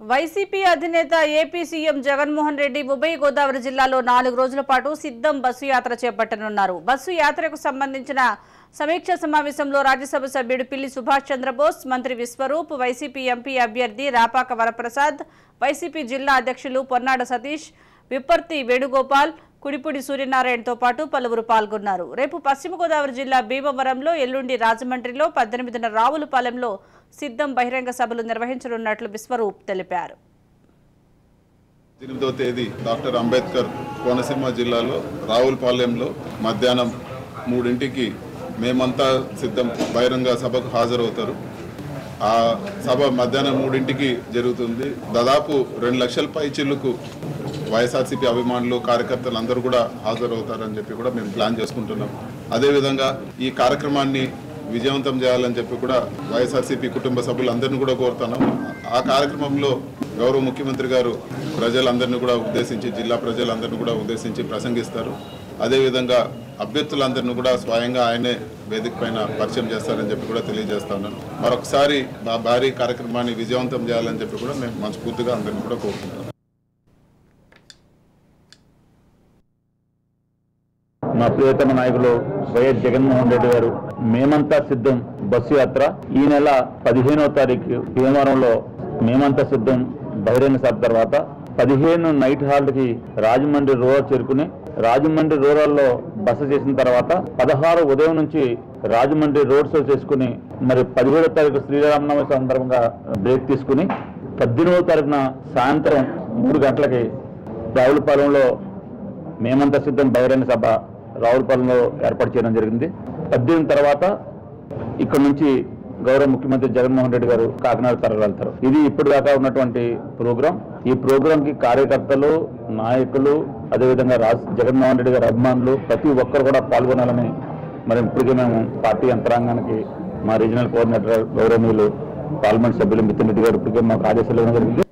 YCP అధినేత AP CM Jaganmohan Reddy ఉభయ గోదావరి జిల్లాలో 4 రోజుల పాటు సిద్ధం బస్సు యాత్ర చేపట్టనున్నారు. బస్సు యాత్రకు సంబంధించిన సమీక్ష సమావేశంలో రాజ్యసభ సభ్యుడు పిల్లి సుభాష్ చంద్రబోస్, మంత్రి విశ్వరూప్, వైసీపీ ఎంపీ అభ్యర్థి రాపాక వరప్రసాద్, వైసీపీ జిల్లా అధ్యక్షులు పొన్నాడ సతీష్, విప్పర్తి వేణుగోపాల్, కుడిపూడి సూర్యనారాయణతో పాటు పలువురు పాల్గొన్నారు. రేపు పశ్చిమ గోదావరి జిల్లా భీమవరంలో, ఎల్లుండి రాజమండ్రిలో, 18న రావులపాలెంలో సిద్ధం బహిరంగ సభలు నిర్వహించనున్నట్లు విశ్వరూప్ తెలిపారు. 8వ తేదీ డాక్టర్ అంబేద్కర్ కోనసీమ జిల్లాలో రావులపాలెంలో మధ్యాహ్నం 3ంటికి మేమంతా సిద్ధం బహిరంగ సభకు హాజరవుతారు. ఆ సభ మధ్యాహ్నం 3ంటికి జరుగుతుంది. దాదాపు 2 లక్షల పైచిళ్లకు వైఎస్ఆర్సీపీ అభిమానులు, కార్యకర్తలు అందరూ కూడా హాజరవుతారని చెప్పి కూడా మేము ప్లాన్ చేసుకుంటున్నాం. అదేవిధంగా ఈ కార్యక్రమాన్ని విజయవంతం చేయాలని చెప్పి కూడా వైఎస్ఆర్సీపీ కుటుంబ సభ్యులందరినీ కూడా కోరుతున్నాం. ఆ కార్యక్రమంలో గౌరవ ముఖ్యమంత్రి గారు ప్రజలందరినీ కూడా ఉద్దేశించి, జిల్లా ప్రజలందరినీ కూడా ఉద్దేశించి ప్రసంగిస్తారు. అదేవిధంగా అభ్యర్థులందరినీ కూడా స్వయంగా ఆయనే వేదిక పైన పరిచయం చేస్తారని చెప్పి కూడా తెలియజేస్తున్నాను. మరొకసారి మా భారీ కార్యక్రమాన్ని విజయవంతం చేయాలని చెప్పి కూడా మేము మనస్ఫూర్తిగా అందరినీ కూడా కోరుకుంటున్నాం. మా ప్రియతమ నాయకులు వైఎస్ జగన్మోహన్ రెడ్డి గారు మేమంతా సిద్ధం బస్సు యాత్ర ఈ నెల 15వ తారీఖు భీమవరంలో మేమంతా సిద్ధం బహిరంగ సభ తర్వాత 15 నైట్ హాల్ట్కి రాజమండ్రి రూరల్ చేరుకుని రాజమండ్రి రూరల్లో బస చేసిన తర్వాత 16 ఉదయం నుంచి రాజమండ్రి రోడ్ షో చేసుకుని మరి 17వ తారీఖు శ్రీరామనవమి సందర్భంగా బ్రేక్ తీసుకుని 18వ తారీఖున సాయంత్రం 3 గంటలకి రావులపాలెంలో మేమంతా సిద్ధం బహిరంగ సభ రావులపాలెంలో ఏర్పాటు చేయడం జరిగింది. 18 తర్వాత ఇక్కడ నుంచి గౌరవ ముఖ్యమంత్రి జగన్మోహన్ రెడ్డి గారు కాకినాడ తరలి వెళ్తారు. ఇది ఇప్పటిదాకా ఉన్నటువంటి ప్రోగ్రాం. ఈ ప్రోగ్రాంకి కార్యకర్తలు, నాయకులు, అదేవిధంగా జగన్మోహన్ రెడ్డి గారి అభిమానులు ప్రతి ఒక్కరు కూడా పాల్గొనాలని మరి ఇప్పటికే మేము పార్టీ యంత్రాంగానికి మా రీజనల్ కోఆర్డినేటర్ గౌరవనీయులు పార్లమెంట్ సభ్యులు మితిన్ రెడ్డి గారు ఇప్పటికే మాకు ఆదేశాలు ఇవ్వడం జరిగింది.